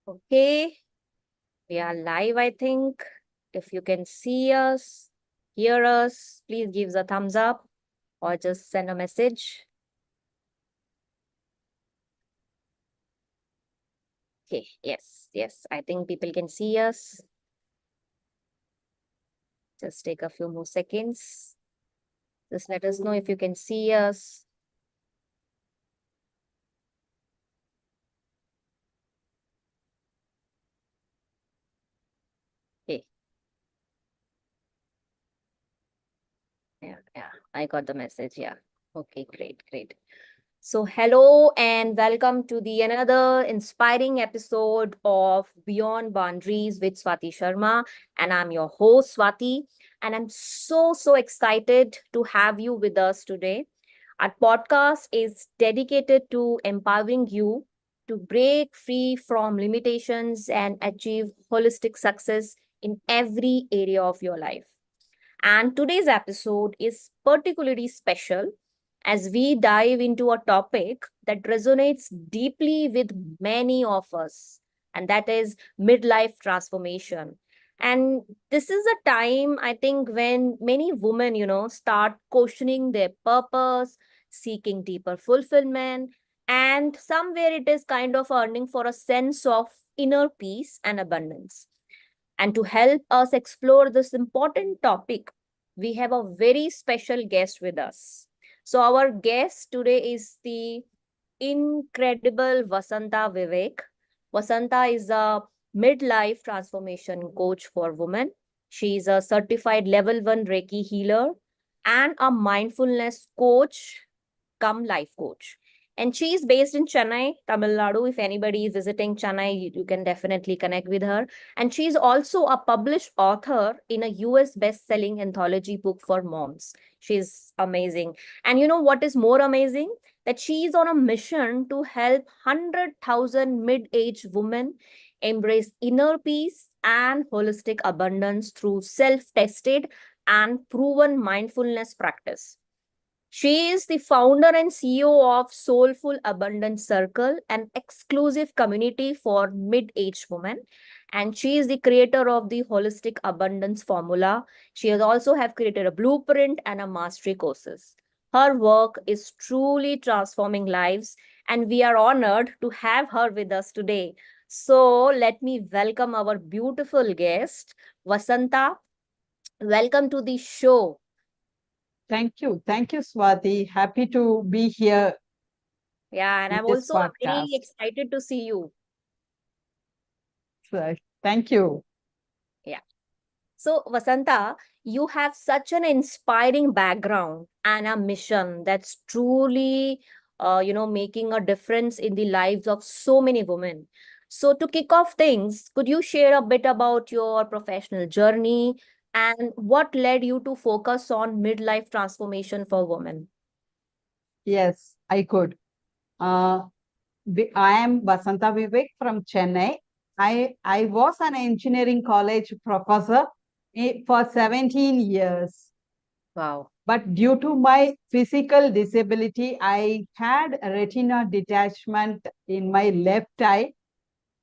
Okay, we are live, I think. If you can see us, hear us, please give us a thumbs up or just send a message. Okay, yes, I think people can see us. Just take a few more seconds. Just let us know if you can see us. Okay, yeah, I got the message. Yeah. Okay, great. So, hello and welcome to the another inspiring episode of Beyond Boundaries with Swati Sharma. And I'm your host, Swati. And I'm so excited to have you with us today. Our podcast is dedicated to empowering you to break free from limitations and achieve holistic success in every area of your life. And today's episode is particularly special as we dive into a topic that resonates deeply with many of us, and that is midlife transformation. And this is a time, I think, when many women, start questioning their purpose, seeking deeper fulfillment, and somewhere it is kind of earning for a sense of inner peace and abundance. And to help us explore this important topic, we have a very special guest with us. So, our guest today is the incredible Vasantha Vivek. Vasantha is a midlife transformation coach for women. She is a certified level 1 Reiki healer and a mindfulness coach come life coach. And she is based in Chennai, Tamil Nadu. If anybody is visiting Chennai, you can definitely connect with her. And she is also a published author in a US best-selling anthology book for moms. She's amazing. And you know what is more amazing? That she is on a mission to help 100,000 mid-aged women embrace inner peace and holistic abundance through self-tested and proven mindfulness practice. She is the founder and CEO of Soulful Abundance Circle, an exclusive community for mid-aged women. And she is the creator of the Holistic Abundance Formula. She has also have created a blueprint and a mastery courses. Her work is truly transforming lives, and we are honored to have her with us today. So let me welcome our beautiful guest, Vasantha. Welcome to the show. Thank you. Thank you, Swati. Happy to be here Yeah, and in I'm this also very podcast. excited to see you. Thank you. Yeah. So, Vasanta, you have such an inspiring background and a mission that's truly, making a difference in the lives of so many women. So, to kick off things, could you share a bit about your professional journey and what led you to focus on midlife transformation for women? Yes, I could. Uh, I am Vasantha Vivek from Chennai. I was an engineering college professor for 17 years. Wow. But due to my physical disability, I had a retina detachment in my left eye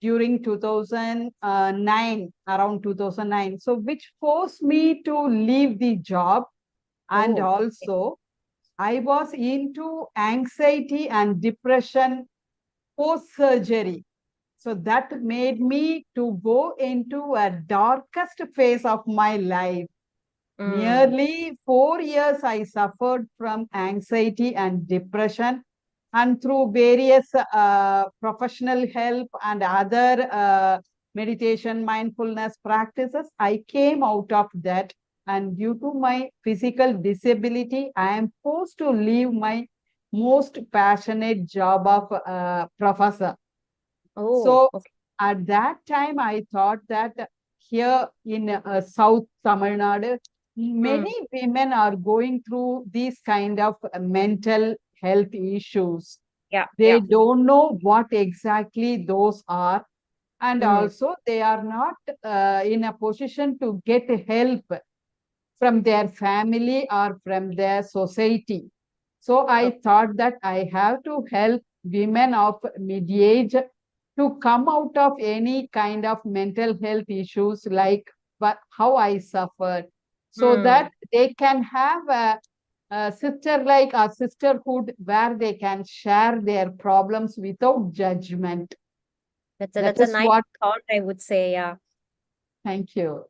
during 2009, around 2009. So, which forced me to leave the job. And Oh, okay. also, I was into anxiety and depression post surgery. So, that made me to go into a darkest phase of my life. Mm. Nearly 4 years, I suffered from anxiety and depression. And through various professional help and other meditation, mindfulness practices, I came out of that. And due to my physical disability, I am forced to leave my most passionate job of professor. Oh, So okay. at that time, I thought that here in South Tamil Nadu, Mm. many women are going through these kind of mental health issues. Yeah, They yeah. don't know what exactly those are, and Mm. also they are not in a position to get help from their family or from their society. So I Okay. thought that I have to help women of mid age to come out of any kind of mental health issues like how I suffered, so Hmm. that they can have a sister like a sisterhood where they can share their problems without judgment. That That's a is nice what. thought, I would say. Yeah. Thank you.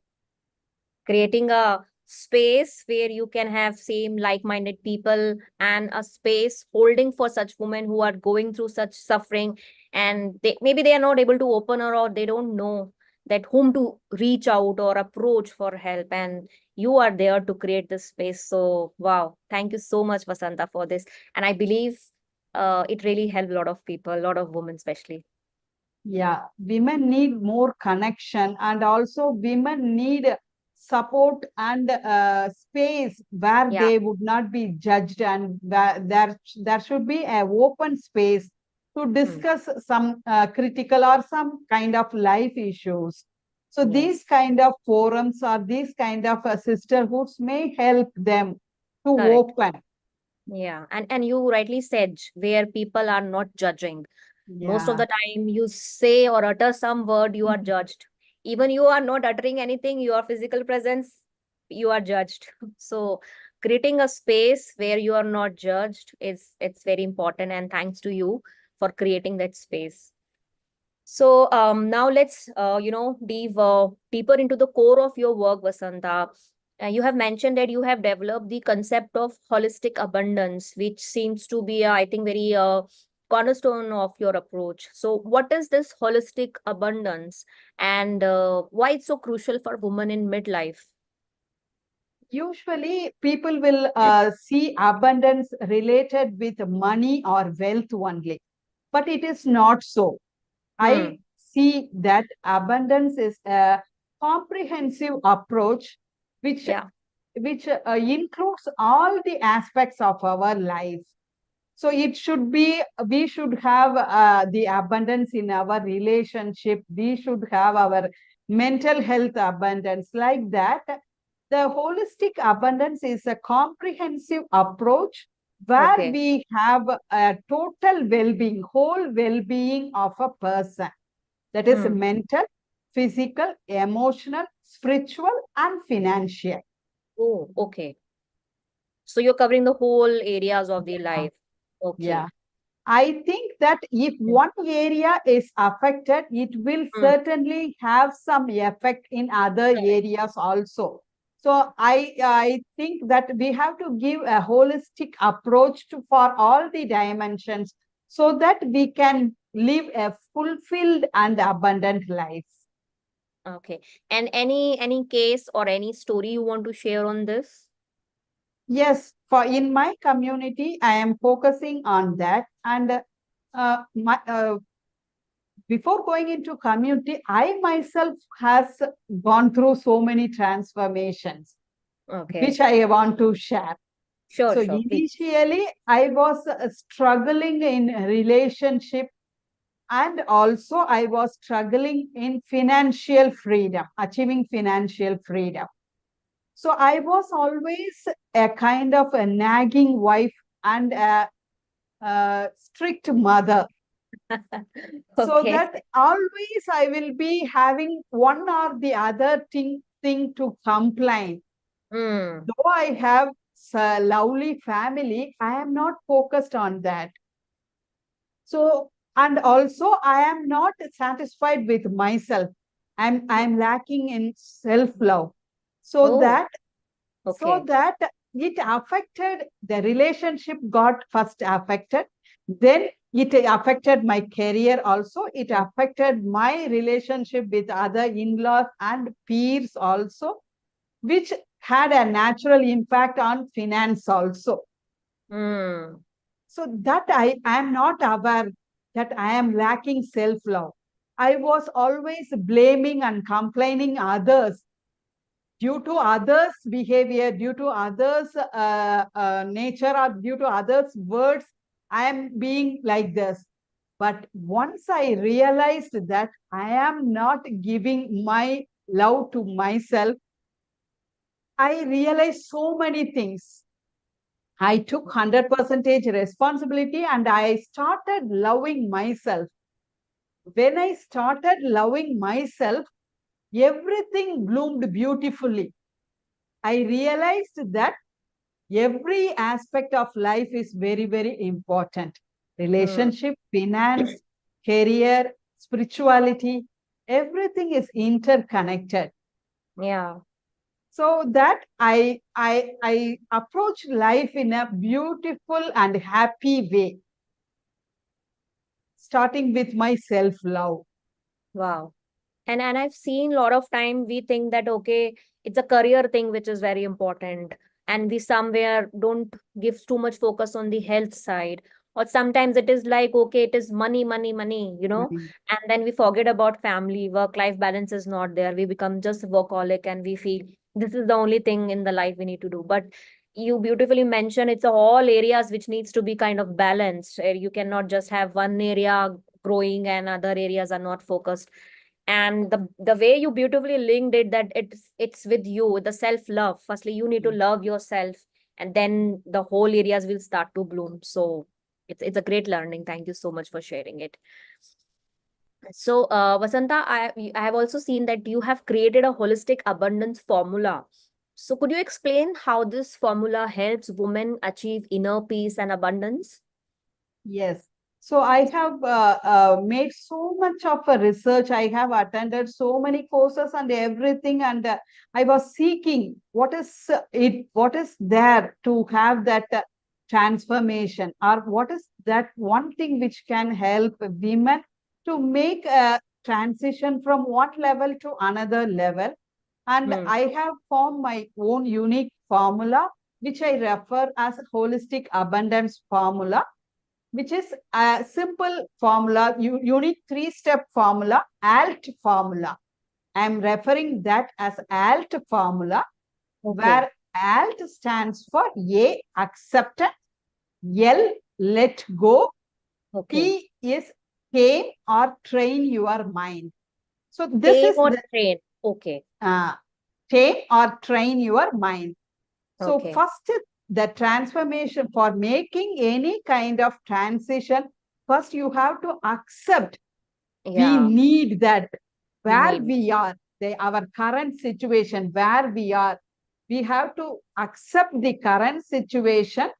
Creating a space where you can have same like-minded people, and a space holding for such women who are going through such suffering, and maybe they are not able to open, or they don't know that whom to reach out or approach for help, and you are there to create this space. So wow, thank you so much, Vasantha, for this. And I believe it really helped a lot of people, a lot of women especially. Yeah, women need more connection, and also women need support and space where Yeah. they would not be judged, and where there should be an open space to Hmm. discuss some critical or some kind of life issues. So these Yes. kind of forums or these kind of sisterhoods may help them to Correct. open. Yeah, and you rightly said, where people are not judging. Most of Yeah. the time, you say or utter some word, you are judged. Even you are not uttering anything, your physical presence, you are judged. So creating a space where you are not judged is, it's very important. And thanks to you for creating that space. So now let's dive deeper into the core of your work, Vasantha. You have mentioned that you have developed the concept of holistic abundance, which seems to be, I think, very cornerstone of your approach. So, what is this holistic abundance, and why it's so crucial for women in midlife? Usually, people will see abundance related with money or wealth only, but it is not so. I Hmm. see that abundance is a comprehensive approach which Yeah. includes all the aspects of our life. So it should be, we should have the abundance in our relationship. We should have our mental health abundance like that. The holistic abundance is a comprehensive approach where Okay. we have a total well-being, whole well-being of a person. That is Hmm. mental, physical, emotional, spiritual, and financial. Oh, okay. So you're covering the whole areas of the life. Yeah. Okay. I think that if one area is affected, it will Hmm. certainly have some effect in other Correct. areas also. So I think that we have to give a holistic approach for all the dimensions so that we can live a fulfilled and abundant life. Okay. And any case or any story you want to share on this? Yes, for in my community, I am focusing on that. And my, before going into community, I myself has gone through so many transformations, Okay. which I want to share. Sure, So sure, please. initially, I was struggling in relationship, and also I was struggling in financial freedom, achieving financial freedom. So I was always a kind of a nagging wife and a strict mother, so Okay. that always I will be having one or the other thing to complain. Hmm. Though I have a lovely family, I am not focused on that. So, and also I am not satisfied with myself. I'm lacking in self-love. So Oh, that so okay. that it affected the relationship, got first affected, then it affected my career also, it Hmm. affected my relationship with other in-laws and peers also, which had a natural impact on finance also. Hmm. So that I am not aware that I am lacking self-love. I was always blaming and complaining others due to others' behavior, due to others' nature, or due to others' words, I am being like this. But once I realized that I am not giving my love to myself, I realized so many things. I took 100% responsibility and I started loving myself. when I started loving myself, everything bloomed beautifully. I realized that every aspect of life is very, very important. Hmm. Relationship, finance, career, spirituality, everything is interconnected. Yeah. So that I approach life in a beautiful and happy way, starting with my self-love. Wow. And I've seen a lot of time we think that okay, it's a career thing which is very important, and we somewhere don't give too much focus on the health side. Or sometimes it is like okay, it is money, money, money, Mhm. and then we forget about family, work-life balance is not there. We become just workaholic and we feel this is the only thing in the life we need to do. But you beautifully mentioned it's all areas which needs to be kind of balanced. You cannot just have one area growing and other areas are not focused. And the way you beautifully linked it, that it's with you, the self love. Firstly you need to love yourself, and then the whole areas will start to bloom. So it's a great learning. Thank you so much for sharing it. So Vasanta, I have also seen that you have created a holistic abundance formula. So could you explain how this formula helps women achieve inner peace and abundance? Yes. So I have made so much of a research. I have attended so many courses and everything, and I was seeking what is there to have that transformation, or what is that one thing which can help women to make a transition from one level to another level. And Hmm. I have formed my own unique formula, which I refer as holistic abundance formula, which is a simple formula, unique three-step formula, ALT formula. I'm referring that as ALT formula, Okay. where ALT stands for A, acceptance, L, let go, Okay. T is tame or train your mind. So this Tame is or the train? Okay. uh, tame or train your mind. So Okay. first, the transformation, for making any kind of transition, first you have to accept we Yeah, need that we where need. we are, our current situation, where we are. We have to accept the current situation.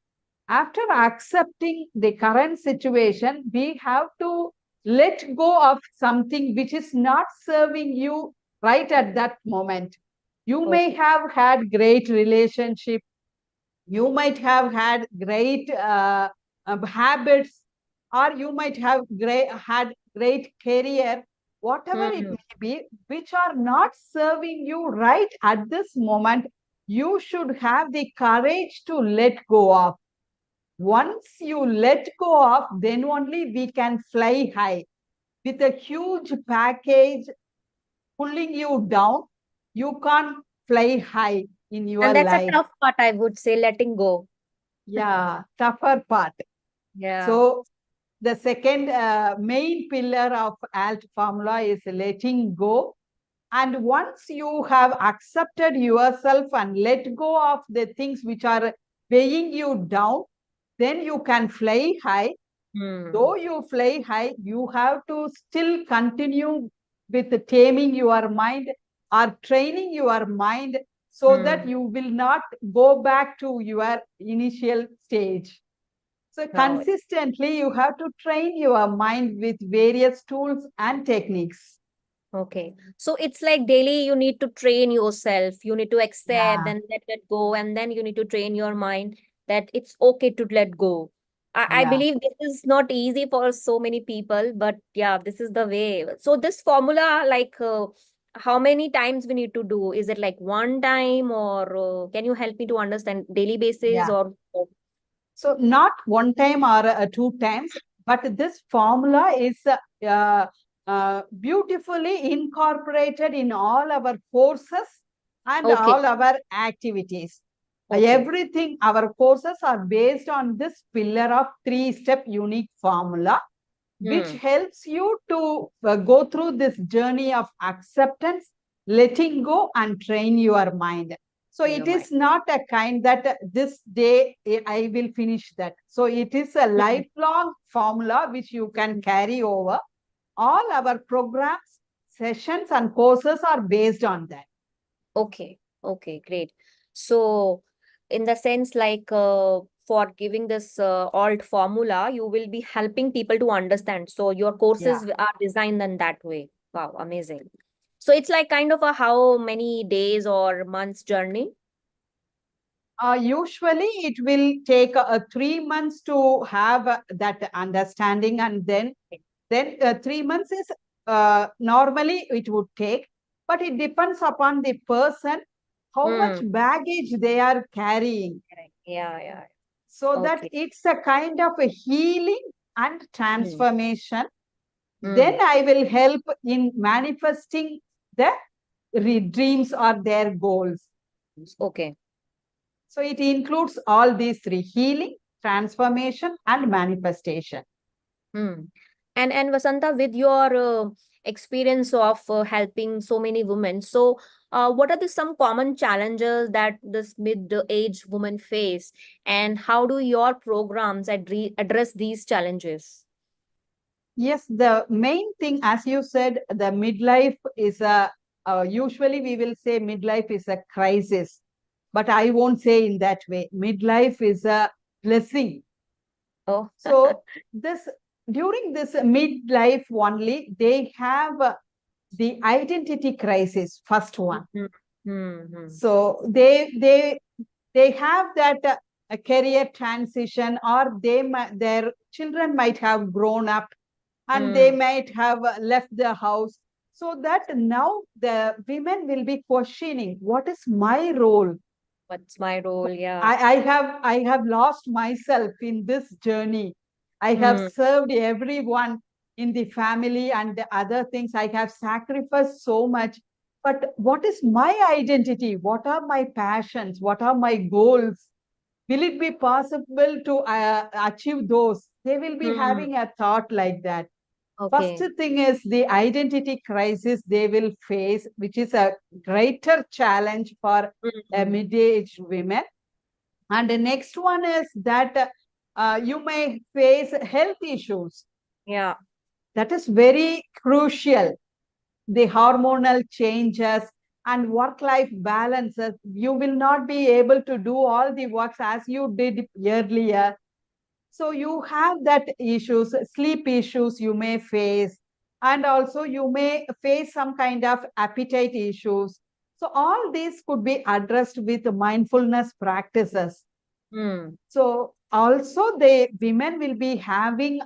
After accepting the current situation, we have to let go of something which is not serving you right at that moment. You may Okay. have had great relationship, you might have had great habits, or you might have had great career, whatever it Hmm. may be, which are not serving you right at this moment. You should have the courage to let go of. Once you let go of, then only we can fly high. With a huge package pulling you down, you can't fly high in your And that's a life. tough part, I would say, letting go. Yeah, tougher part. Yeah. So the second main pillar of ALT formula is letting go. And once you have accepted yourself and let go of the things which are weighing you down, then you can fly high. Hmm. Though you fly high, you have to still continue with taming your mind or training your mind, so that Hmm. you will not go back to your initial stage. So Wow. consistently, you have to train your mind with various tools and techniques. Okay. So it's like daily you need to train yourself. You need to accept, Yeah, then let it go, and then you need to train your mind that it's okay to let go. I yeah. believe this is not easy for so many people, but yeah, this is the way. So this formula, like, how many times we need to do? Is it like one time, or can you help me to understand daily basis Yeah. or? So not one time or two times, but this formula is beautifully incorporated in all our courses and Okay. all our activities. Okay. Everything, our courses are based on this pillar of three-step unique formula, which Hmm. helps you to go through this journey of acceptance, letting go, and train your mind. So In your it mind. is not a kind that this day I will finish that. So it is a Hmm. lifelong formula which you can carry over. All our programs, sessions, and courses are based on that. Okay, okay, great. So, in the sense, like for giving this alt formula, you will be helping people to understand. So, your Yeah. courses are designed in that way. Wow, amazing. So, it's like kind of a how many days or months journey? Usually, it will take 3 months to have that understanding, and then 3 months is normally it would take, but it depends upon the person how much Hmm. baggage they are carrying. Correct. Yeah, yeah. So that Okay. it's a kind of a healing and Hmm. transformation. Then Hmm. I will help in manifesting the dreams or their goals. Okay. So it includes all these three: healing, transformation, and manifestation. Hmm. And Vasantha, with your experience of helping so many women, so what are the some common challenges that this mid-age women face, and how do your programs address these challenges? Yes, the main thing, as you said, the midlife is usually we will say midlife is a crisis, but I won't say in that way. Midlife is a blessing. Oh. So this during this midlife only, they have the identity crisis, first one. Hmm. Hmm. Hmm. So they have that a career transition, or their children might have grown up, and they Hmm. might have left the house, so that now the women will be questioning, what is my role? What's my role? Yeah. I have lost myself in this journey. I have Hmm. served everyone in the family and the other things. I have sacrificed so much. But what is my identity? What are my passions? What are my goals? Will it be possible to achieve those? They will be Hmm. having a thought like that. First Okay. thing is the identity crisis they will face, which is a greater challenge for Hmm. mid-aged women. And the next one is that you may face health issues. Yeah. That is very crucial. The hormonal changes and work-life balances. You will not be able to do all the works as you did earlier. So you have that issues, sleep issues you may face, and also you may face some kind of appetite issues. So all these could be addressed with mindfulness practices. Hmm. So also the women will be having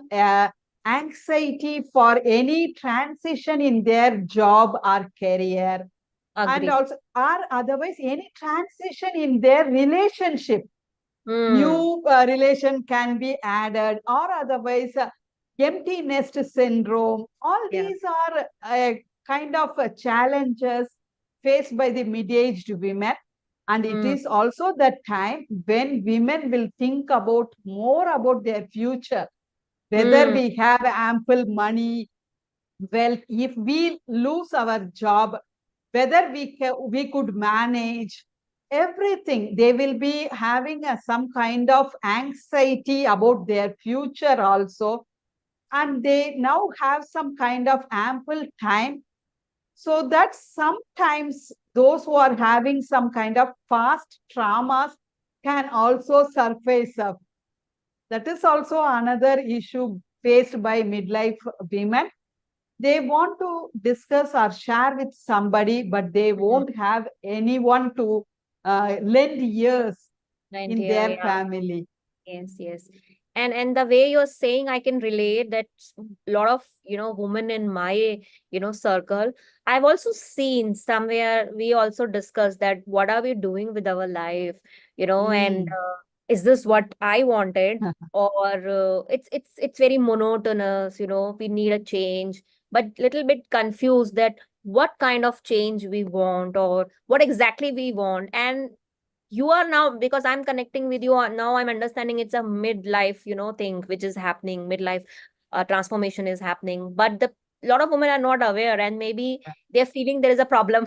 anxiety for any transition in their job or career, and Agree. also or otherwise any transition in their relationship. Hmm. New relation can be added, or otherwise empty nest syndrome. All Yeah. these are kind of challenges faced by the mid-aged women, and it Hmm. is also the time when women will think about more about their future, whether Hmm. we have ample money, wealth, if we lose our job, whether we could manage everything. They will be having some kind of anxiety about their future also, and they now have some kind of ample time, so that sometimes those who are having some kind of past traumas can also surface up. That is also another issue faced by midlife women. They want to discuss or share with somebody, but they Hmm. won't have anyone to lend ears in 90, their yeah. family. Yes, yes. And the way you're saying, I can relate that a lot of, women in my, circle. I've also seen somewhere we also discussed that what are we doing with our life, and Mm. is this what I wanted? Or it's very monotonous, we need a change, but little bit confused that what kind of change we want or what exactly we want. And you are now, because I'm connecting with you now, I'm understanding it's a midlife thing which is happening, midlife transformation is happening, but the lot of women are not aware, and maybe they're feeling there is a problem.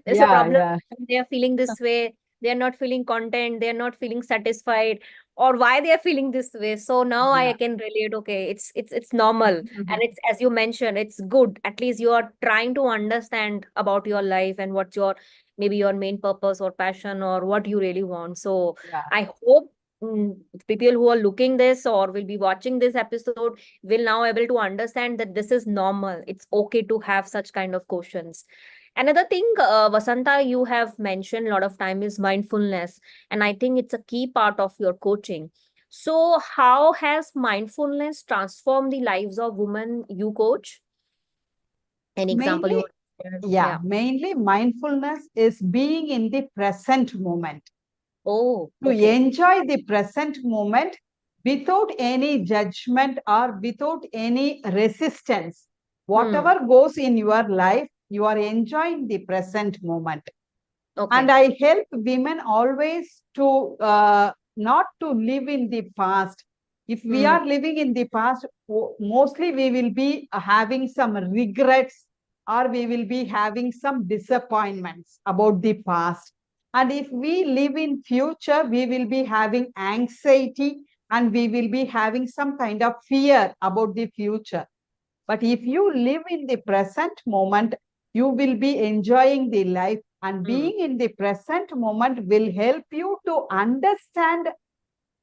There's a Yeah, problem, yeah. and they're feeling this way. they are not feeling content, they are not feeling satisfied, or why they are feeling this way. So now I Yeah. can relate, okay, it's normal. And it's, as you mentioned, it's good. At least you are trying to understand about your life and what's your, maybe your main purpose or passion or what you really want. So Yeah. I hope people who are looking this or will be watching this episode will now able to understand that this is normal. It's okay to have such kind of questions. Another thing, Vasanta, you have mentioned a lot of time is mindfulness, and I think it's a key part of your coaching. So, how has mindfulness transformed the lives of women you coach? An example you Mainly, want to share? yeah, Yeah. mainly mindfulness is being in the present moment, Oh, to okay. enjoy the present moment without any judgment or without any resistance. Hmm. Whatever goes in your life, you are enjoying the present moment. And Okay. I help women always to not to live in the past. If we Hmm. are living in the past, mostly we will be having some regrets, or we will be having some disappointments about the past. And if we live in future, we will be having anxiety, and we will be having some kind of fear about the future. But if you live in the present moment, you will be enjoying the life. And Hmm. being in the present moment will help you to understand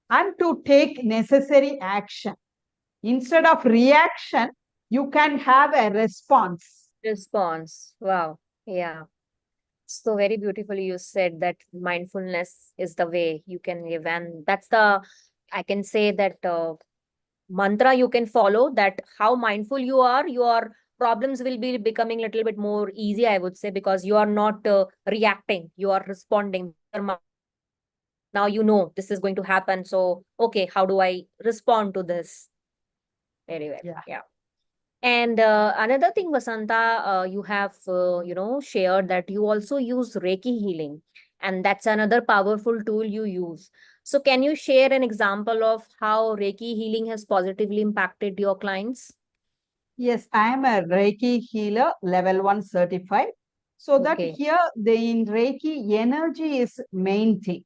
and to take necessary action. Instead of reaction, you can have a response. Response. Wow. Yeah. So very beautifully you said that mindfulness is the way you can live, and that's the, I can say that mantra you can follow, that how mindful you are, your problems will be becoming a little bit more easy, I would say, because you are not reacting, you are responding, because your mind is saying now you know this is going to happen, so okay, how do I respond to this? Very well. Yeah. Yeah. And another thing, Vasanta, you have shared that you also use Reiki healing, and that's another powerful tool you use. So, can you share an example of how Reiki healing has positively impacted your clients? Yes, I am a Reiki healer, level 1 certified. So that Okay. here the in Reiki energy is main thing.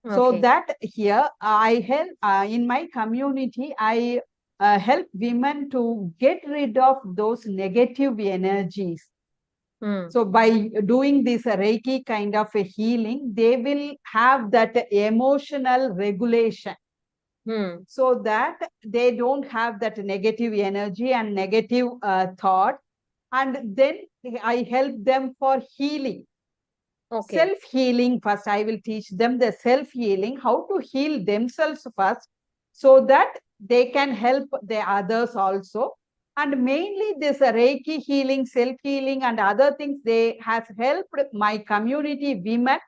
So Okay. that here I help in my community, I help women to get rid of those negative energies. Hmm. So by doing this Reiki kind of a healing, they will have that emotional regulation, Hmm. so that they don't have that negative energy and negative thought. And then I help them for healing, Okay. self healing. First I will teach them the self healing, how to heal themselves first, so that they can help the others also. And mainly this Reiki healing, self healing and other things, they has helped my community women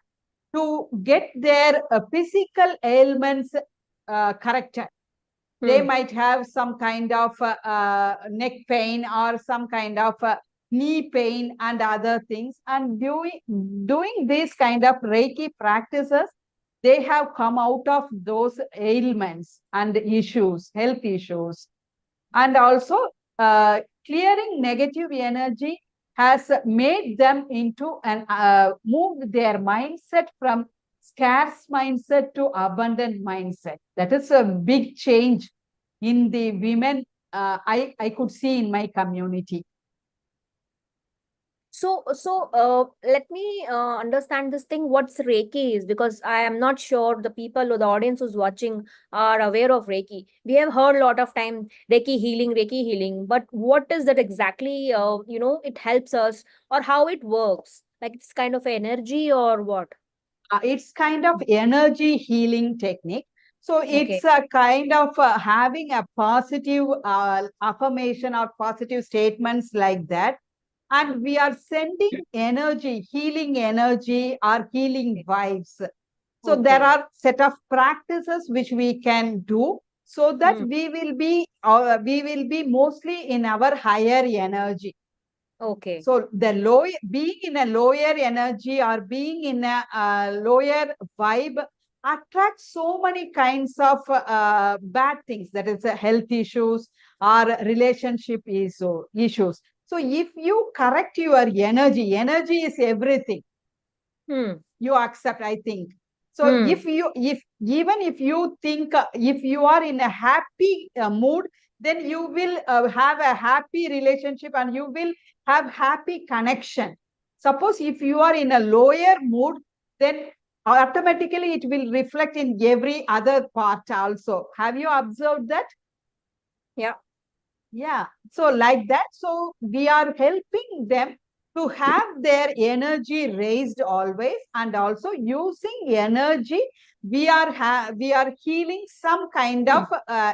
to get their physical ailments corrected. They Hmm. might have some kind of neck pain or some kind of knee pain and other things. And doing these kind of Reiki practices, they have come out of those ailments and issues, health issues. And also clearing negative energy has made them into and moved their mindset from scarce mindset to abundant mindset. That is a big change in the women I could see in my community. So, let me understand this thing. What's Reiki is, because I am not sure the people or the audience who's watching are aware of Reiki. We have heard a lot of time Reiki healing, but what is that exactly? It helps us, or how it works? Like it's kind of energy or what? It's kind of energy healing technique. So it's Okay. a kind of having a positive affirmation or positive statements like that. And we are sending energy, healing energy or healing vibes. So there Okay. are set of practices which we can do, so that Hmm. we will be mostly in our higher energy. Okay. So the low, being in a lower energy or being in a lower vibe attracts so many kinds of bad things. That is health issues or relationship issues. So if you correct your energy, energy is everything. You accept, I think. So if even if you think, if you are in a happy mood, then you will have a happy relationship and you will have happy connection. Suppose if you are in a lower mood, then automatically it will reflect in every other part also. Have you observed that? Yeah. Yeah. So like that, so we are helping them to have their energy raised always, and also using energy, we are healing some kind of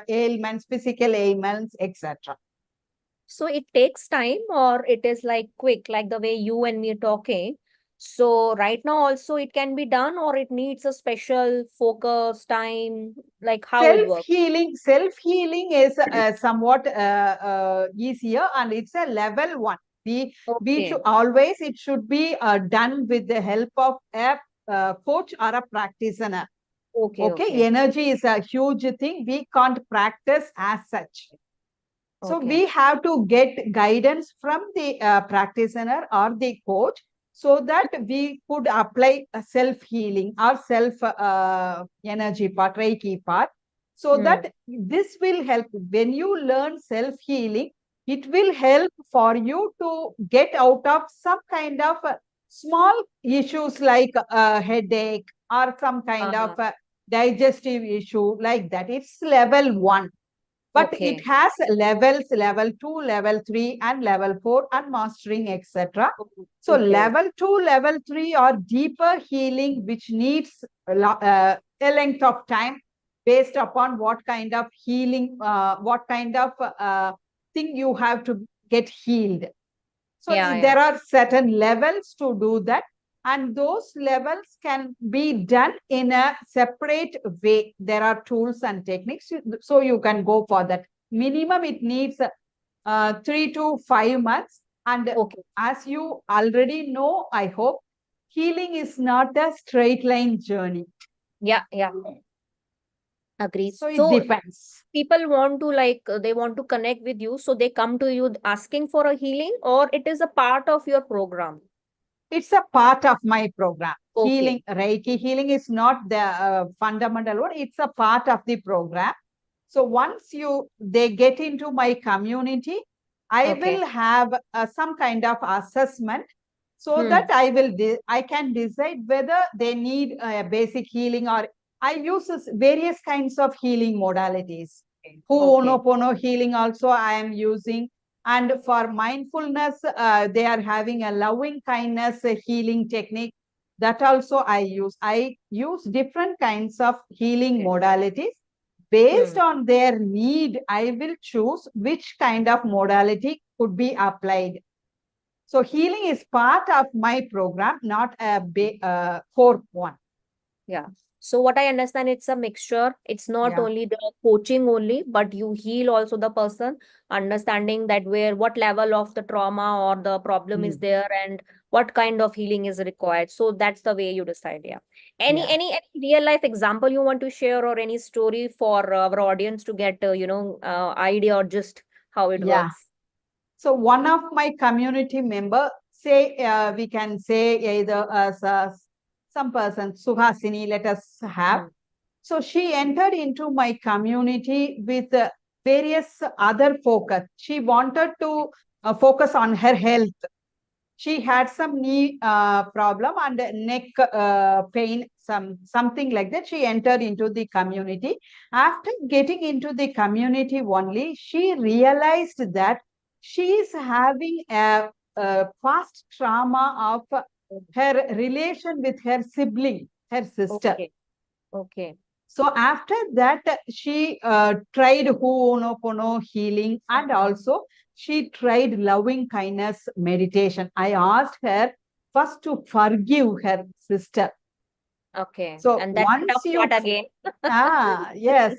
ailments, physical ailments, etc. So it takes time, or it is like quick, like the way you and me are talking. So right now also it can be done, or it needs a special focus time, like how it works. Self healing is somewhat easier, and it's a level 1. We Okay. should always, it should be done with the help of a coach or a practitioner. Okay, Okay, okay, energy is a huge thing. We can't practice as such. So okay. we have to get guidance from the practitioner or the coach, so that we could apply a self healing or self energy part, Reiki part, so Hmm. that this will help. When you learn self healing, it will help for you to get out of some kind of small issues like a headache or some kind of Uh-huh. digestive issue like that. It's level 1, but it Okay. has levels, level 2, level 3, and level 4, and mastering, etc. So Okay. level 2, level 3 are deeper healing, which needs a length of time based upon what kind of healing, what kind of thing you have to get healed. So Yeah, yeah. there are certain levels to do that, and those levels can be done in a separate way. There are tools and techniques, so you can go for that. Minimum, it needs 3 to 5 months. And Okay. as you already know, I hope, healing is not a straight line journey. Yeah, yeah. Agree. So it So depends. people want to like they want to connect with you, so they come to you asking for a healing, or it is a part of your program. It's a part of my program. Okay. Healing, Reiki healing is not the fundamental one. It's a part of the program. So once they get into my community, I Okay. will have some kind of assessment, so that Hmm. I can decide whether they need a basic healing, or I use various kinds of healing modalities. Okay. Ho'onopono healing also I am using, and for mindfulness, they are having a loving kindness healing technique. That also I use different kinds of healing Okay. modalities. Based Hmm. on their need, I will choose which kind of modality could be applied. So healing is part of my program, not a core one. Yeah. So what I understand, it's a mixture. It's not Yeah. only the coaching only, but you heal also the person, understanding that where what level of the trauma or the problem is Mm. there and what kind of healing is required. So that's the way you decide. Yeah. Any Yeah. any any real life example you want to share, or any story for our audience to get idea or just how it Yeah. works. So one of my community member, say we can say either as some person, Suhasini, let us have. Hmm. So she entered into my community with various other focus. She wanted to focus on her health. She had some knee problem and neck pain, something like that. She entered into the community. After getting into the community only, she realized that she is having a past trauma of her relation with her sibling, her sister. Okay. Okay. So after that, she tried Ho'onopono healing, and also she tried loving kindness meditation. I asked her first to forgive her sister. Okay. So And that's a once tough part you, again. yes,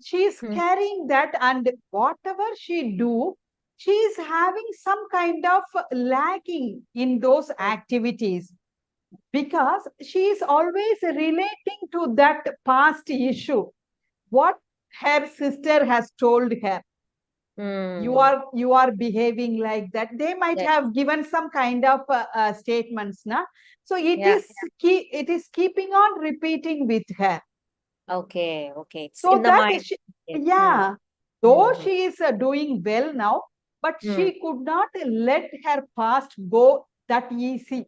she is Hmm. carrying that, and whatever she do, she is having some kind of lagging in those activities, because she is always relating to that past issue, what her sister has told her. You are behaving like that. They might Yes. have given some kind of statements, na? So Yeah. it is keeping on repeating with her. Okay. Okay. It's So in the that mind. Okay. yeah, though Hmm. she is doing well now, but Hmm. she could not let her past go that easy.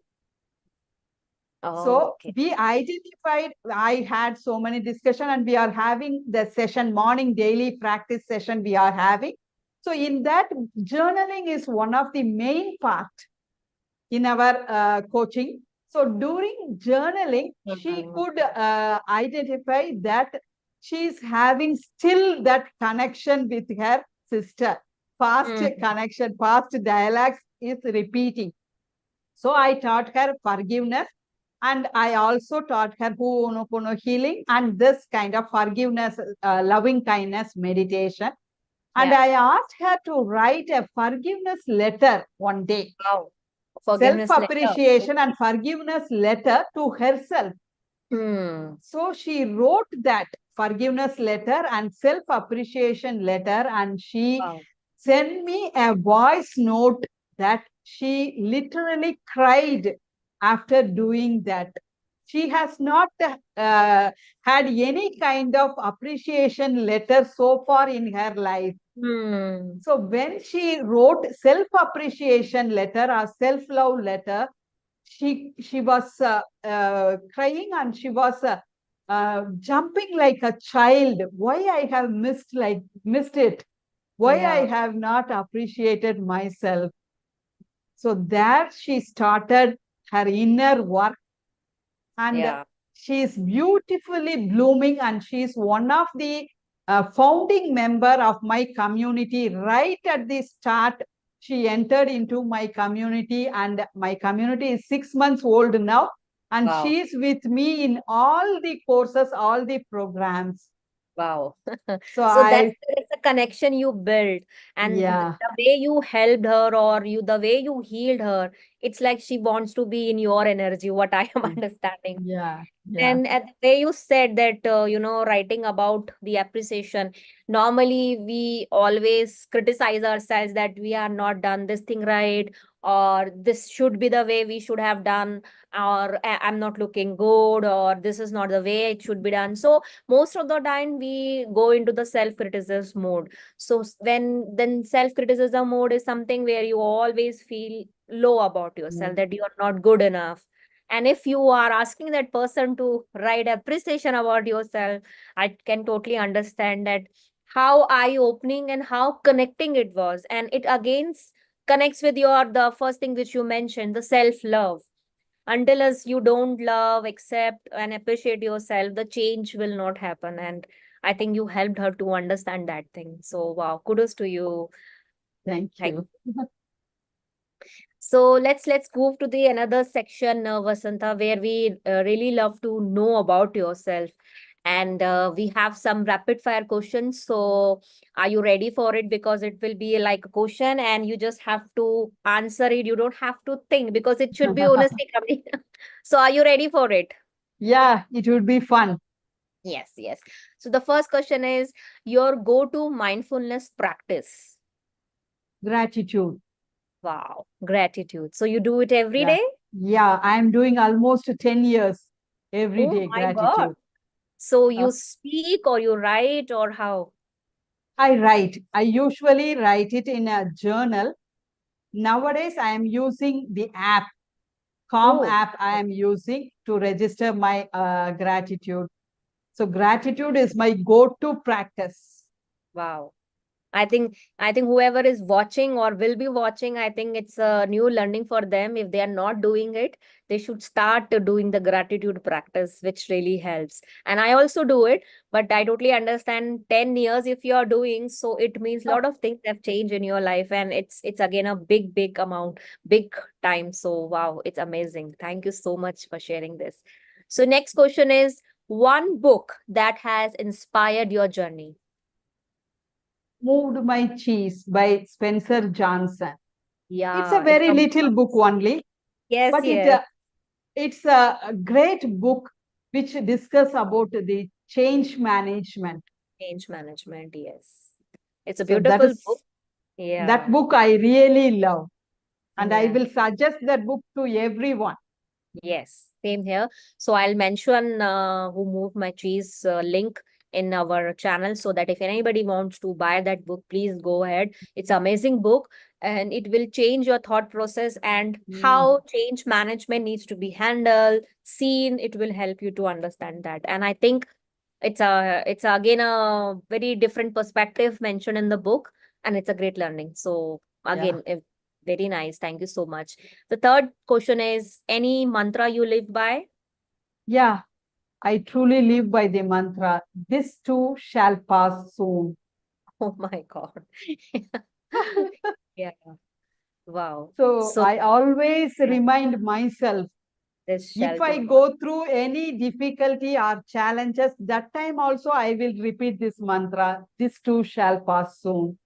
Oh, So okay. we identified, I had so many discussion, and we are having the session, morning daily practice session we are having. So in that, journaling is one of the main part in our coaching. So during journaling, she Hmm. could identify that she is having still that connection with her sister. Past Hmm. connection, past dialogues is repeating. So I taught her forgiveness, and I also taught her Ho'oponopono healing and this kind of forgiveness, loving kindness meditation. And Yeah. I asked her to write a forgiveness letter one day, Wow. self Forgiveness letter. appreciation and Okay. forgiveness letter to herself. Hmm. So she wrote that forgiveness letter and self appreciation letter, and she Wow. sent me a voice note that she literally cried after doing that. She has not had any kind of appreciation letter so far in her life. Hmm. So when she wrote self appreciation letter or self love letter, she was crying, and she was jumping like a child. Why I have missed it? Why I Yeah. have not appreciated myself? So there she started her inner work, and Yeah. she is beautifully blooming, and she is one of the founding member of my community. Right at the start, she entered into my community, and my community is 6 months old now, and Wow. she is with me in all the courses, all the programs. Wow. So So I, that's the connection you built, and yeah, the way you helped her, or the way you healed her, it's like she wants to be in your energy, what I am understanding. yeah, yeah. And at the way you said that, writing about the appreciation, normally we always criticize ourselves that we are not done this thing right, or this should be the way we should have done, or I'm not looking good, or this is not the way it should be done. So most of the time we go into the self-criticism mode. So when then self-criticism mode is something where you always feel low about yourself, Mm. that you are not good enough. And if you are asking that person to write appreciation about yourself, I can totally understand that how eye-opening and how connecting it was. And it again connects with the first thing which you mentioned, the self-love. Until as you don't love, accept, and appreciate yourself, the change will not happen. And I think you helped her to understand that thing. So wow, kudos to you. Thank Thank you. So let's move to the another section, Vasantha, where we really love to know about yourself, and we have some rapid fire questions. So are you ready for it? Because it will be like a question, and you just have to answer it. You don't have to think because it should be honestly coming. So are you ready for it? Yeah, it would be fun. Yes, yes. So the first question is your go-to mindfulness practice. Gratitude. Wow, gratitude. So you do it every Yeah. day? Yeah, I'm doing almost 10 years every Oh day my God. gratitude. So Uh, you speak or you write or how? I write. I usually write it in a journal. Nowadays, I am using the app, Calm Oh, app, I am using to register my gratitude. So, gratitude is my go to practice. wow. I think whoever is watching or will be watching, I think it's a new learning for them. If they are not doing it, they should start doing the gratitude practice, which really helps. And I also do it, but I totally understand 10 years if you are doing, so it means a lot of things have changed in your life, and it's again a big amount, big time. So wow, it's amazing. Thank you so much for sharing this. So next question is one book that has inspired your journey. Moved My Cheese by Spencer Johnson. It's a Yeah, it's very from little book only, yes, but yes. it's a great book which discuss about the change management. Change management, yes. It's a So that beautiful is, book. Yeah. That book I really love, and I Yeah. will suggest that book to everyone. Yes, same here. So I'll mention Who Moved My Cheese link in our channel so that if anybody wants to buy that book, please go ahead. It's amazing book and it will change your thought process and Mm. how change management needs to be handled, seen. It will help you to understand that. And I think it's again a very different perspective mentioned in the book, and it's a great learning. So Yeah. again, very nice. Thank you so much. The third question is any mantra you live by? Yeah. I truly live by the mantra, this too shall pass soon. Oh my God. Yeah. Wow. So So I always yeah, remind myself, this if shall be I go through any difficulty or challenges, that time also I will repeat this mantra, this too shall pass soon.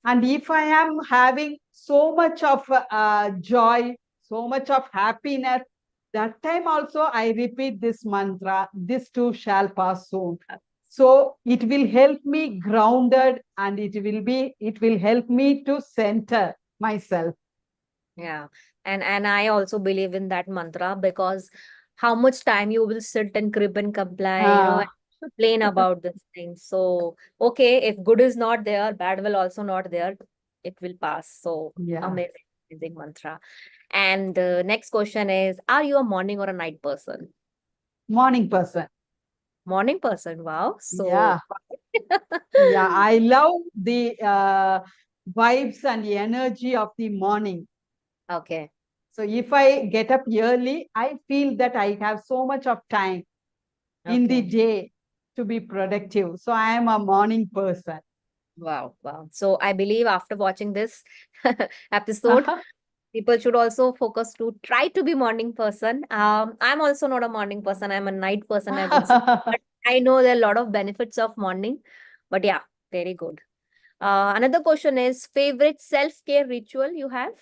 And if I am having so much of joy, so much of happiness, that time also I repeat this mantra, this too shall pass soon. So it will help me grounded, and it will help me to center myself. yeah. And I also believe in that mantra because how much time you will sit and crib and comply, and Ah, complain about this thing. So, okay, if good is not there, bad will also not there. It will pass. So, yeah, amazing, amazing mantra. And next question is, are you a morning or a night person? morning person. Morning person. Wow. So, Yeah, yeah. I love the vibes and the energy of the morning. okay. So if I get up early, I feel that I have so much of time in the Okay. day to be productive. So I am a morning person. Wow. Wow. So, I believe after watching this episode, people should also focus to try to be morning person. I'm also not a morning person. I'm a night person, I would say. But I know there are a lot of benefits of morning. But yeah, very good. Another question is favorite self-care ritual you have?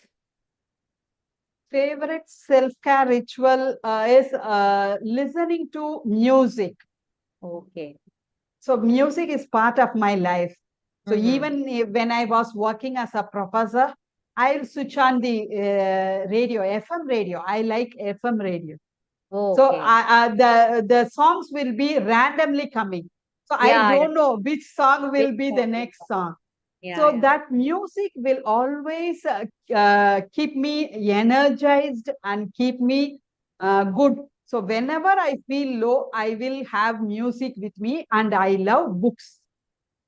Favorite self-care ritual is listening to music. Okay. So music is part of my life. So Mm-hmm. even when I was working as a professor, I'll switch on the radio, FM radio. I like FM radio. So Okay. the songs will be randomly coming. So I Yeah, yeah. don't know which song Big will be the song will next come. song. Yeah, So yeah. that music will always keep me energized and keep me good. So whenever I feel low, I will have music with me, and I love books.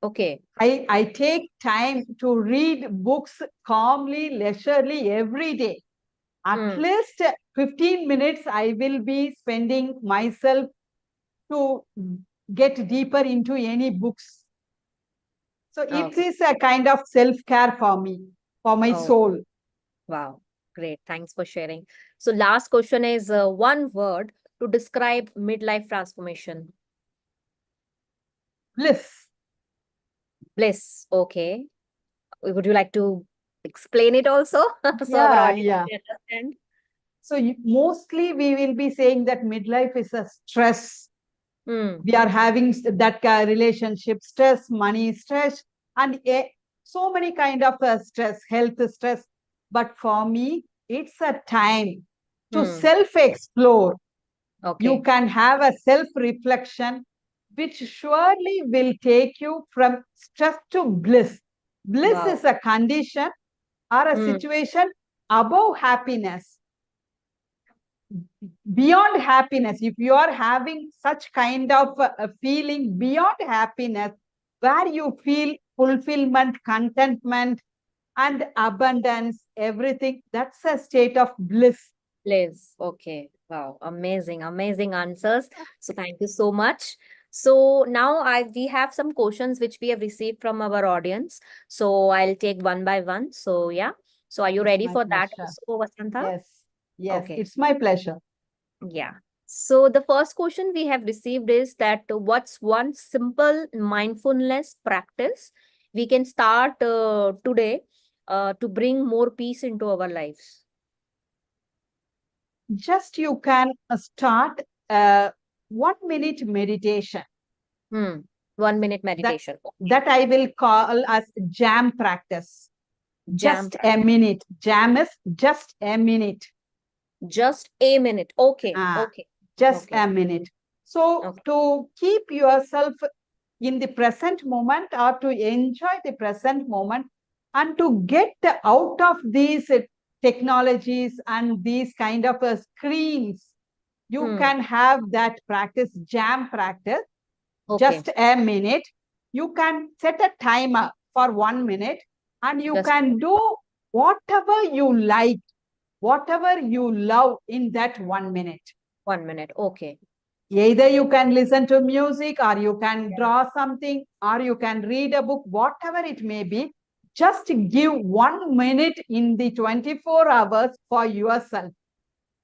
Okay. I take time to read books calmly, leisurely every day. At Hmm. least 15 minutes I will be spending myself to get deeper into any books. So it Okay. is a kind of self-care for me, for my Oh, soul. wow. Great. Thanks for sharing. So last question is one word to describe midlife transformation. Bliss. Bliss. Okay. Would you like to explain it also so our Yeah, audience yeah. can understand? So mostly we will be saying that midlife is a stress. Hmm. We are having that relationship stress, money stress, and so many kind of stress, health stress. But for me, it's a time to Hmm. self explore. You Okay. can have a self reflection, which surely will take you from stress to bliss. Bliss Wow. is a condition or a Hmm. situation above happiness, beyond happiness. If you are having such kind of a feeling beyond happiness, where you feel fulfillment, contentment, and abundance, everything, that's a state of bliss. Bliss. Okay. Wow. Amazing. Amazing answers. So thank you so much. So now we have some questions which we have received from our audience. So I'll take one by one. So yeah. So are you It's ready my for that pleasure. also, Vasantha? Yes, yes, Okay. it's my pleasure. Yeah. So the first question we have received is that what's one simple mindfulness practice we can start today to bring more peace into our lives? Just you can start uh, 1 minute meditation. Hmm. 1 minute That meditation. Okay. that I will call as jam practice. Jam Just a practice. minute. Jam is just a minute. Just a minute. Okay. Ah, Okay. just Okay. a minute. So Okay. to keep yourself in the present moment or to enjoy the present moment and to get out of these technologies and these kind of screens, you Hmm. can have that practice, jam practice, Okay. just a minute. You can set a timer for 1 minute and you Just can do whatever you like, whatever you love in that 1 minute. 1 minute. Okay. Either you can listen to music or you can Yeah. draw something or you can read a book, whatever it may be. Just give 1 minute in the 24 hours for yourself.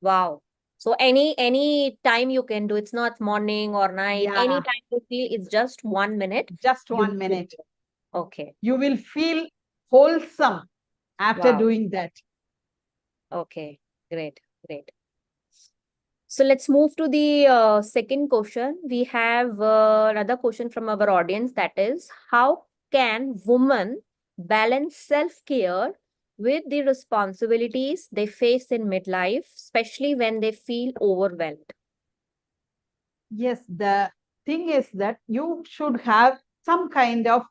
Wow. So any time you can do. It's not morning or night. Any Yeah, time you feel, it's just 1 minute. just You one should minute. do it. Okay. You will feel wholesome after Wow. doing that. Okay. Great. Great. So let's move to the second question. We have another question from our audience, that is, how can women balance self-care with the responsibilities they face in midlife, especially when they feel overwhelmed? Yes, the thing is that you should have some kind of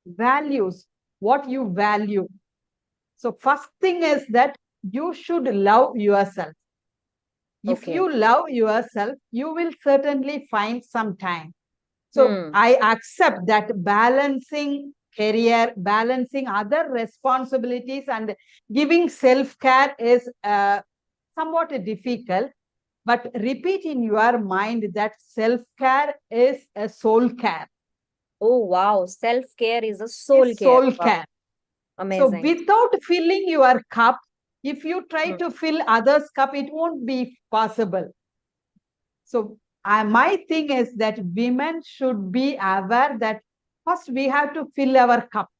values, what you value. So first thing is that you should love yourself. If Okay. you love yourself, you will certainly find some time. So Hmm. I accept that balancing career, balancing other responsibilities, and giving self care is somewhat difficult. But repeat in your mind that self care is a soul care. Oh, wow. Self-care is a soul Is care. soul Wow. care. So Amazing. without filling your cup, if you try Hmm. to fill others' cup, it won't be possible. So my thing is that women should be aware that first we have to fill our cup.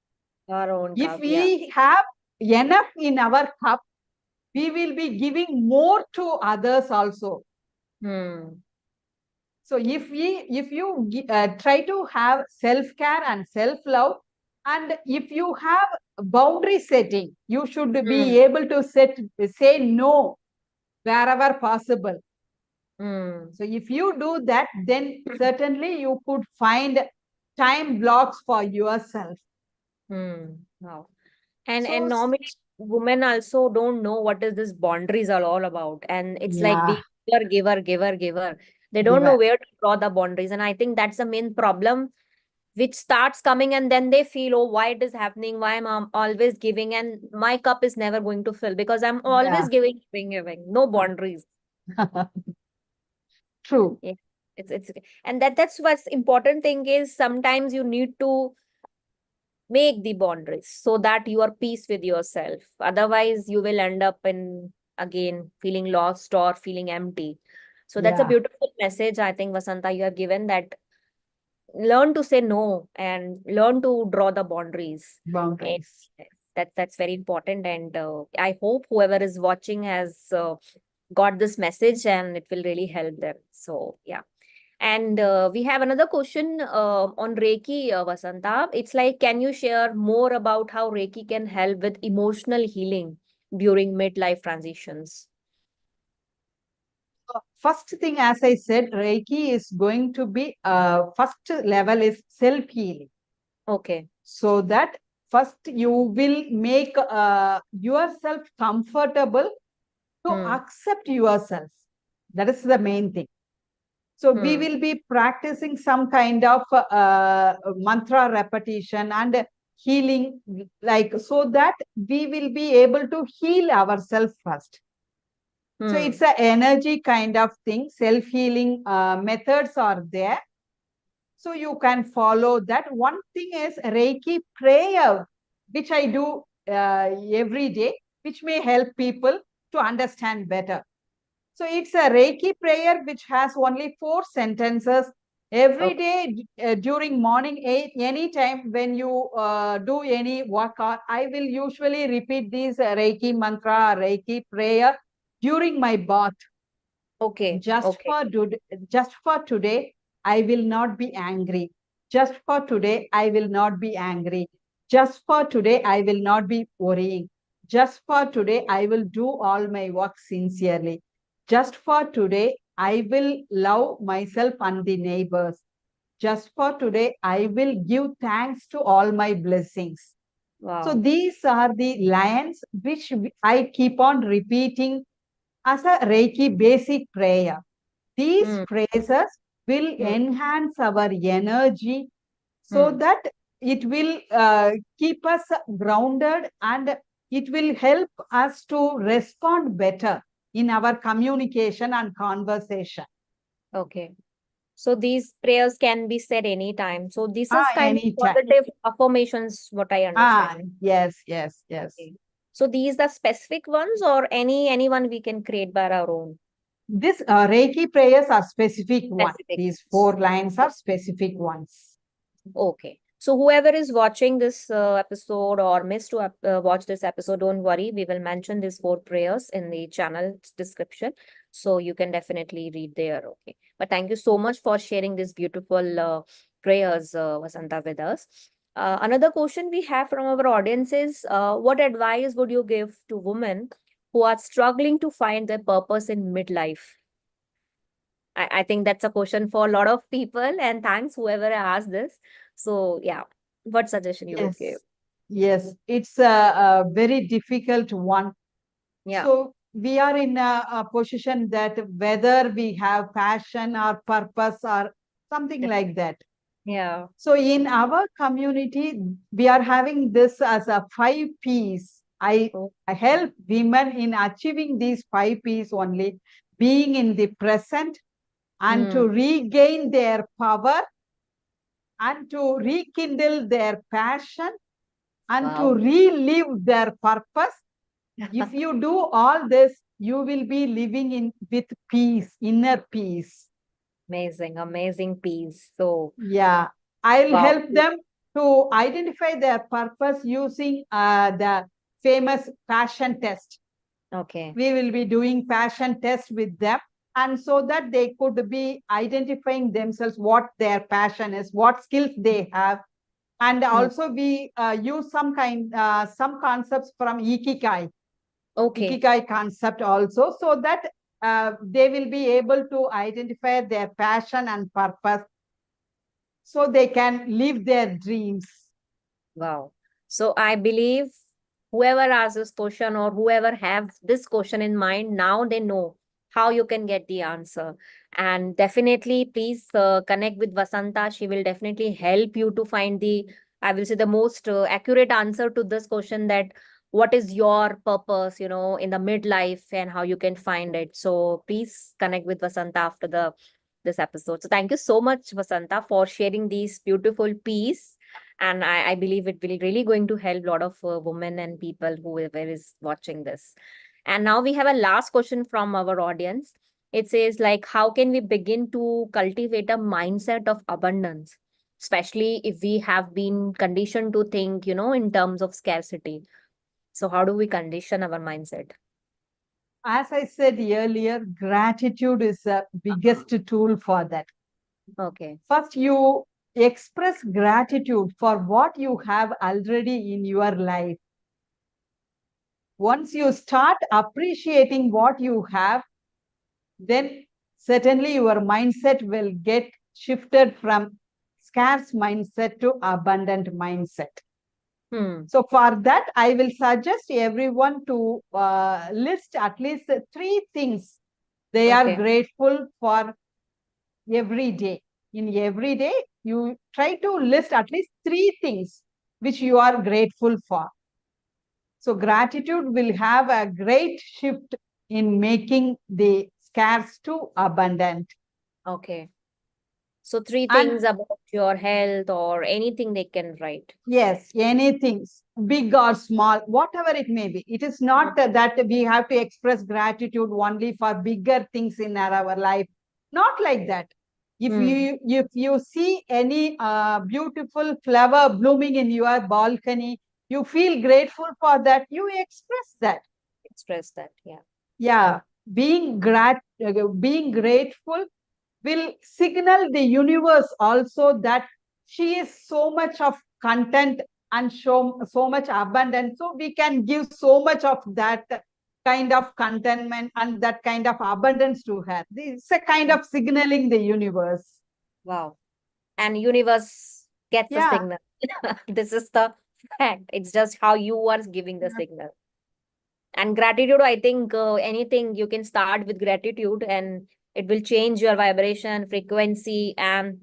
Our own If cup. Yeah. we have enough in our cup, we will be giving more to others also. Hmm. So if you try to have self care and self love, and if you have boundary setting, you should Hmm. be able to say no wherever possible. Hmm. So if you do that, then certainly you could find time blocks for yourself. Hmm. Wow. And So normally women also don't know what is this boundaries are all about. And it's like yeah, the giver, giver, giver, giver. They don't know giver. where to draw the boundaries. And I think that's the main problem which starts coming, and then they feel, oh, why it is happening? Why am I always giving? And my cup is never going to fill because I'm Yeah. always giving, giving, giving. No boundaries. True. Yeah. It's and that's what's important thing is sometimes you need to make the boundaries so that you are peace with yourself, otherwise you will end up in again feeling lost or feeling empty. So that's a Yeah. beautiful message, I think, Vasantha, you have given, that learn to say no and learn to draw the boundaries. And Boundaries. that's very important, and I hope whoever is watching has got this message and it will really help them. So yeah. And we have another question on Reiki, Vasanta. It's like, can you share more about how Reiki can help with emotional healing during midlife transitions? First thing, as I said, Reiki is going to be first level is self healing. Okay. So that first you will make yourself comfortable to Hmm. accept yourself. That is the main thing. So we Hmm. will be practicing some kind of mantra repetition and healing, like so that we will be able to heal ourselves first. So Hmm. it's an energy kind of thing. Self-healing methods are there. So you can follow that. One thing is Reiki prayer, which I do every day, which may help people to understand better. So it's a Reiki prayer which has only 4 sentences. Every Okay. day during morning 8, anytime when you do any workout, I will usually repeat this Reiki mantra, Reiki prayer during my bath. Okay. Just Okay. for just for today, I will not be angry. Just for today, I will not be angry. Just for today, I will not be worrying. Just for today, I will do all my work sincerely. Just for today, I will love myself and the neighbors. Just for today, I will give thanks to all my blessings. So Wow. these are the lines which I keep on repeating as a Reiki basic prayer. These Hmm. phrases will Hmm. enhance our energy so Hmm. that it will keep us grounded, and it will help us to respond better in our communication and conversation. Okay. So these prayers can be said anytime. So this is kind of Anytime. positive affirmations, what I understand. Yes, yes, yes. Okay. So these are specific ones or anyone we can create by our own This Reiki prayers are specific one. specific These ones. 4 lines are specific ones. Okay. So whoever is watching this episode or missed to watch this episode, don't worry. We will mention these four prayers in the channel description. So you can definitely read there. Okay. But thank you so much for sharing these beautiful prayers, Vasantha, with us. Another question we have from our audience is, what advice would you give to women who are struggling to find their purpose in midlife? I think that's a question for a lot of people, and thanks whoever asked this. So yeah, what suggestion you would give? Yes, yes, it's a very difficult one. Yeah, So we are in a position that whether we have passion or purpose or something yeah, like that. yeah. So in our community, we are having this as a 5 P's. Oh, I help women in achieving these 5 P's only, being in the present and hmm, to regain their power and to rekindle their passion and to wow. relive their purpose. If you do all this, you will be living in with peace, inner peace. Amazing, amazing piece. So Yeah, I'll wow. help them to identify their purpose using the famous passion test. Okay. We will be doing passion test with them, and so that they could be identifying themselves what their passion is, what skills they have, and Hmm. also we use some concepts from Okay. ikigai concept also, so that they will be able to identify their passion and purpose so they can live their dreams. Wow. So I believe whoever asks this question or whoever have this question in mind, now they know how you can get the answer. And definitely, please connect with Vasantha. She will definitely help you to find the, I will say, the most accurate answer to this question, that what is your purpose, in the midlife and how you can find it. So please connect with Vasantha after the this episode. So thank you so much, Vasantha, for sharing these beautiful piece, and I believe it will really going to help a lot of women and people whoever is watching this. And now we have a last question from our audience. It says, like, how can we begin to cultivate a mindset of abundance, especially if we have been conditioned to think, in terms of scarcity? So how do we condition our mindset? As I said earlier, gratitude is the biggest tool for that. Okay. First, you express gratitude for what you have already in your life. Once you start appreciating what you have, then certainly your mindset will get shifted from scarce mindset to abundant mindset. Hmm. So for that, I will suggest everyone to list at least 3 things they are Okay. grateful for every day. In every day, you try to list at least 3 things which you are grateful for. So gratitude will have a great shift in making the scarce to abundant. Okay. So three And things about your health or anything they can write. yes, anything, big or small, whatever it may be. It is not that we have to express gratitude only for bigger things in our life. Not like that. Hmm. If you see any beautiful flower blooming in your balcony, you feel grateful for that. You express that. Express that. Yeah. Yeah, being grateful will signal the universe also that she is so much of content and show so much abundance. So we can give so much of that kind of contentment and that kind of abundance to her. It's a kind of signaling the universe. Wow. And universe gets the Yeah. signal. This is the fact. It's just how you are giving the signal. And gratitude, I think anything you can start with gratitude and it will change your vibration, frequency, and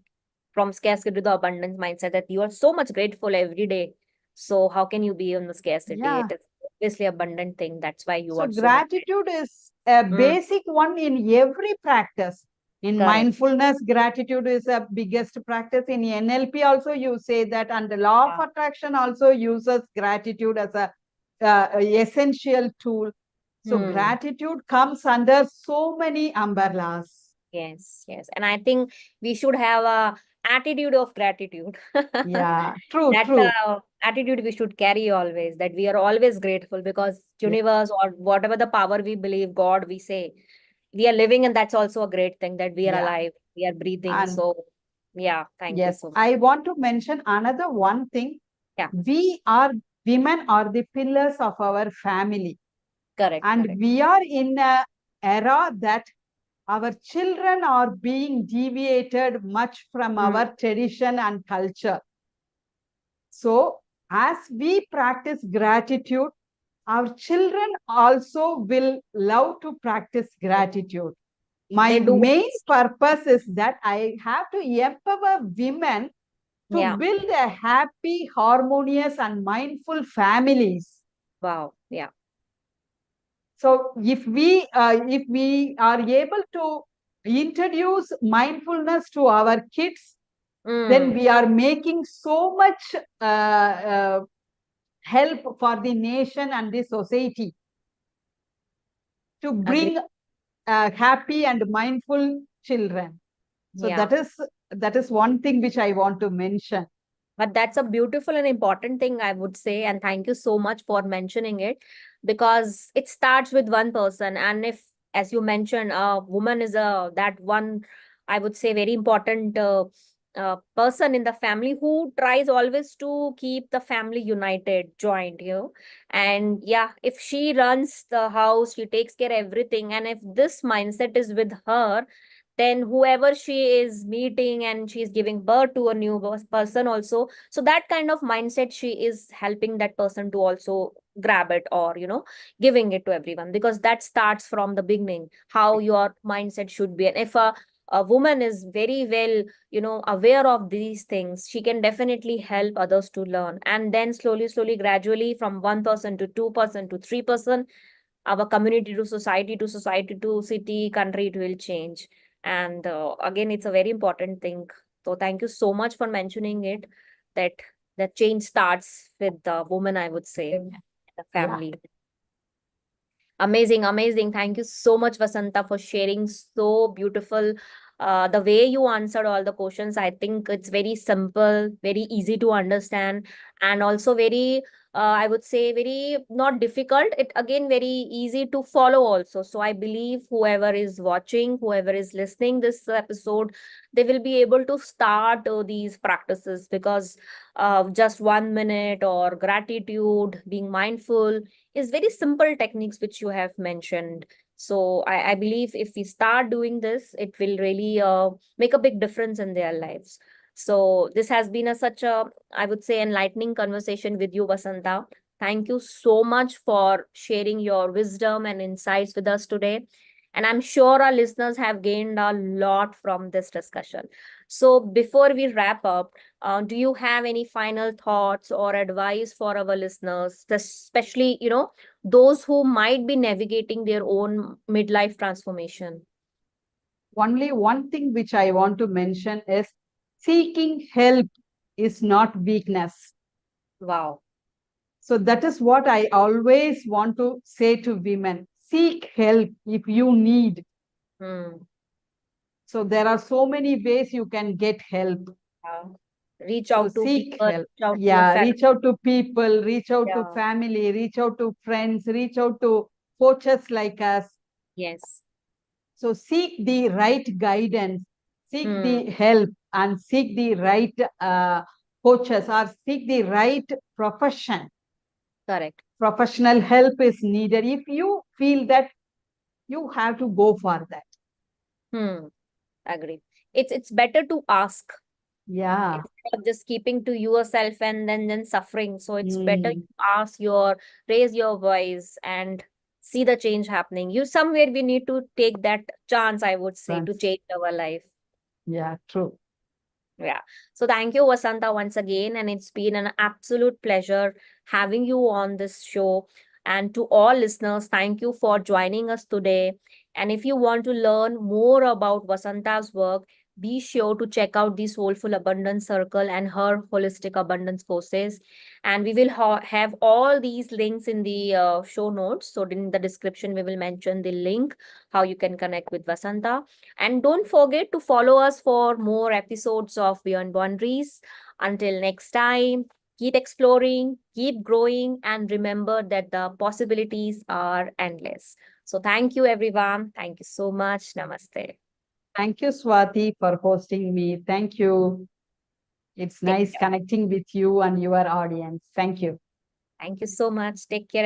from scarcity to the abundance mindset that you are so much grateful every day. So how can you be on the scarcity? Yeah. It is obviously abundant thing. That's why you So are so much gratitude is a grateful. basic one in every practice. In Correct. mindfulness, gratitude is a biggest practice. In NLP also you say that, and the law of Yeah. attraction also uses gratitude as a essential tool. So Hmm. gratitude comes under so many umbrellas. Yes, yes. And I think we should have a attitude of gratitude. Yeah, true, That's true. a attitude we should carry always, that we are always grateful because Yeah, universe or whatever the power we believe, God, we say, we are living, and that's also a great thing that we are yeah. alive, we are breathing. And So yeah, thank you yes, so much. I want to mention another one thing. Yeah, We are women are the pillars of our family. correct, And correct. we are in an era that our children are being deviated much from Hmm. our tradition and culture. So, as we practice gratitude, our children also will love to practice gratitude. My They do. main purpose is that I have to empower women to Yeah. build a happy, harmonious, and mindful families. Wow. Yeah. So if we are able to introduce mindfulness to our kids, then Mm. we are making so much help for the nation and the society to Agree. bring happy and mindful children. So Yeah. that is one thing which I want to mention. But that's a beautiful and important thing, I would say. And thank you so much for mentioning it because it starts with one person. And if, as you mentioned, a woman is a that one, I would say, very important person in the family who tries always to keep the family united, joined, And yeah, if she runs the house, she takes care of everything. And if this mindset is with her, then whoever she is meeting and she's giving birth to a new person also, so that kind of mindset, she is helping that person to also grab it, or giving it to everyone, because that starts from the beginning how your mindset should be. And if a woman is very well aware of these things, she can definitely help others to learn, and then slowly slowly gradually, from 1% to 2% to 3%, our community to society to city, country, it will change. And again, it's a very important thing. So thank you so much for mentioning it, that the change starts with the woman, I would say, the Yeah. family. Amazing, amazing. Thank you so much, Vasanta, for sharing so beautiful. The way you answered all the questions, I think it's very simple, very easy to understand, and also very, I would say, very not difficult. It again very easy to follow also. So I believe whoever is watching, whoever is listening this episode, they will be able to start these practices, because just 1 minute or gratitude, being mindful is very simple techniques which you have mentioned. So I believe if we start doing this, it will really make a big difference in their lives. So this has been such a, I would say, enlightening conversation with you, Vasanta. Thank you so much for sharing your wisdom and insights with us today. And I'm sure our listeners have gained a lot from this discussion. So before we wrap up, do you have any final thoughts or advice for our listeners, especially, those who might be navigating their own midlife transformation? Only one thing which I want to mention is seeking help is not weakness. Wow. So that is what I always want to say to women. Seek help if you need. Hmm. So there are so many ways you can get help. Yeah. Reach So out to seek people, help. reach out to your Yeah, family. reach out to people, reach out to Yeah. family, reach out to friends, reach out to coaches like us. Yes. So seek the right guidance, seek Hmm. the help, and seek the right coaches or seek the right profession. Correct. Professional help is needed. If you feel that, you have to go for that. Hmm. Agree. It's better to ask Yeah. instead of just keeping to yourself and then suffering. So it's better Mm, you ask your raise your voice and see the change happening. You somewhere we need to take that chance, I would say, to thanks. change our life. Yeah, true. Yeah. So thank you, Vasantha, once again. And it's been an absolute pleasure having you on this show. And to all listeners, thank you for joining us today. And if you want to learn more about Vasantha's work, be sure to check out the Soulful Abundance Circle and her Holistic Abundance courses. And we will have all these links in the show notes. So in the description, we will mention the link how you can connect with Vasantha. And don't forget to follow us for more episodes of Beyond Boundaries. Until next time, keep exploring, keep growing, and remember that the possibilities are endless. So, thank you, everyone. Thank you so much. Namaste. Thank you, Swati, for hosting me. Thank you. It's Take nice care. connecting with you and your audience. Thank you. Thank you so much. Take care.